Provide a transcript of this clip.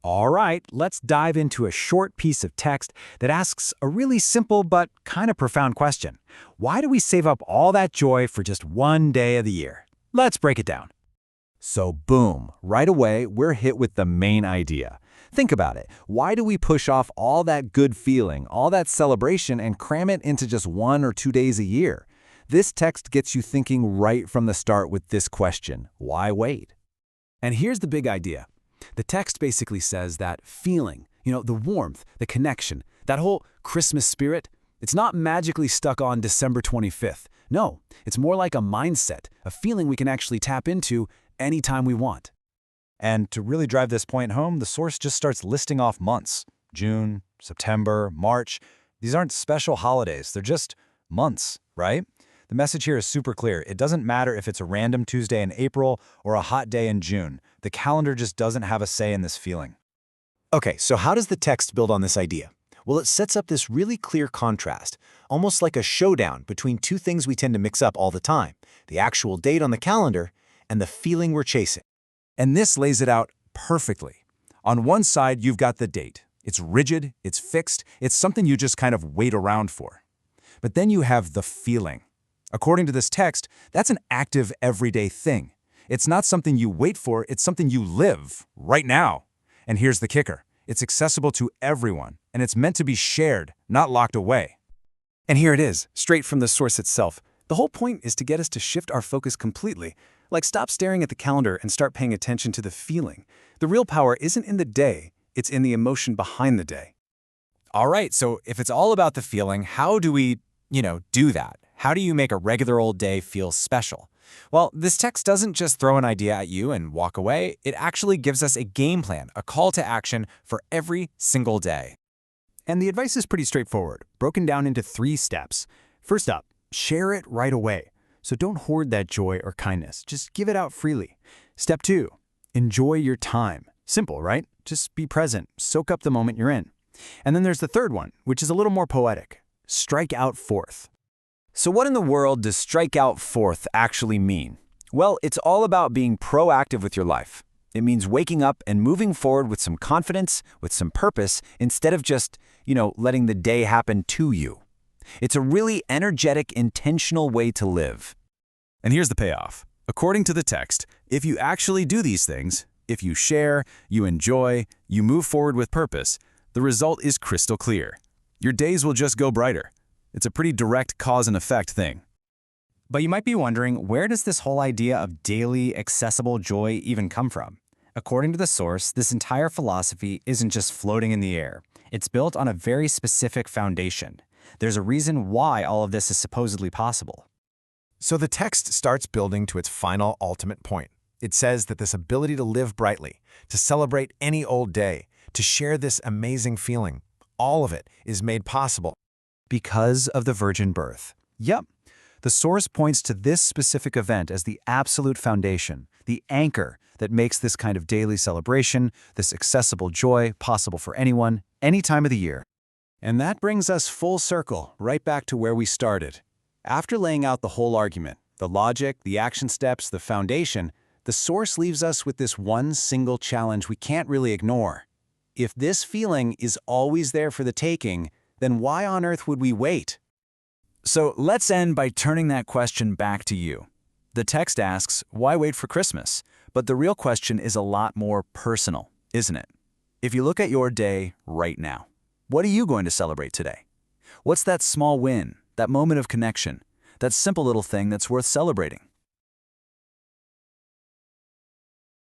All right, let's dive into a short piece of text that asks a really simple but kind of profound question. Why do we save up all that joy for just one day of the year? Let's break it down. So boom, right away, we're hit with the main idea. Think about it. Why do we push off all that good feeling, all that celebration, and cram it into just 1 or 2 days a year? This text gets you thinking right from the start with this question: why wait? And here's the big idea. The text basically says that feeling, the warmth, the connection, that whole Christmas spirit, it's not magically stuck on December 25th. No, it's more like a mindset, a feeling we can actually tap into anytime we want. And to really drive this point home, the source just starts listing off months. June, September, March. These aren't special holidays, they're just months, right? The message here is super clear. It doesn't matter if it's a random Tuesday in April or a hot day in June. The calendar just doesn't have a say in this feeling. Okay, so how does the text build on this idea? Well, it sets up this really clear contrast, almost like a showdown between two things we tend to mix up all the time: the actual date on the calendar and the feeling we're chasing. And this lays it out perfectly. On one side, you've got the date. It's rigid, it's fixed, it's something you just kind of wait around for. But then you have the feeling. According to this text, that's an active, everyday thing. It's not something you wait for, it's something you live right now. And here's the kicker. It's accessible to everyone, and it's meant to be shared, not locked away. And here it is, straight from the source itself. The whole point is to get us to shift our focus completely. Like, stop staring at the calendar and start paying attention to the feeling. The real power isn't in the day, it's in the emotion behind the day. All right, so if it's all about the feeling, how do we, do that? How do you make a regular old day feel special? Well, this text doesn't just throw an idea at you and walk away. It actually gives us a game plan, a call to action for every single day. And the advice is pretty straightforward, broken down into 3 steps. First up, share it right away. So don't hoard that joy or kindness. Just give it out freely. Step 2, enjoy your time. Simple, right? Just be present. Soak up the moment you're in. And then there's the third one, which is a little more poetic. Strike out forth. So what in the world does strike out forth actually mean? Well, it's all about being proactive with your life. It means waking up and moving forward with some confidence, with some purpose, instead of just, letting the day happen to you. It's a really energetic, intentional way to live. And here's the payoff. According to the text, if you actually do these things, if you share, you enjoy, you move forward with purpose, the result is crystal clear. Your days will just go brighter. It's a pretty direct cause and effect thing. But you might be wondering, where does this whole idea of daily, accessible joy even come from? According to the source, this entire philosophy isn't just floating in the air. It's built on a very specific foundation. There's a reason why all of this is supposedly possible. So the text starts building to its final ultimate point. It says that this ability to live brightly, to celebrate any old day, to share this amazing feeling, all of it is made possible because of the virgin birth. Yep. The source points to this specific event as the absolute foundation, the anchor that makes this kind of daily celebration, this accessible joy possible for anyone, any time of the year. And that brings us full circle, right back to where we started. After laying out the whole argument, the logic, the action steps, the foundation, the source leaves us with this one single challenge we can't really ignore. If this feeling is always there for the taking, then why on earth would we wait? So let's end by turning that question back to you. The text asks, why wait for Christmas? But the real question is a lot more personal, isn't it? If you look at your day right now, what are you going to celebrate today? What's that small win, that moment of connection, that simple little thing that's worth celebrating?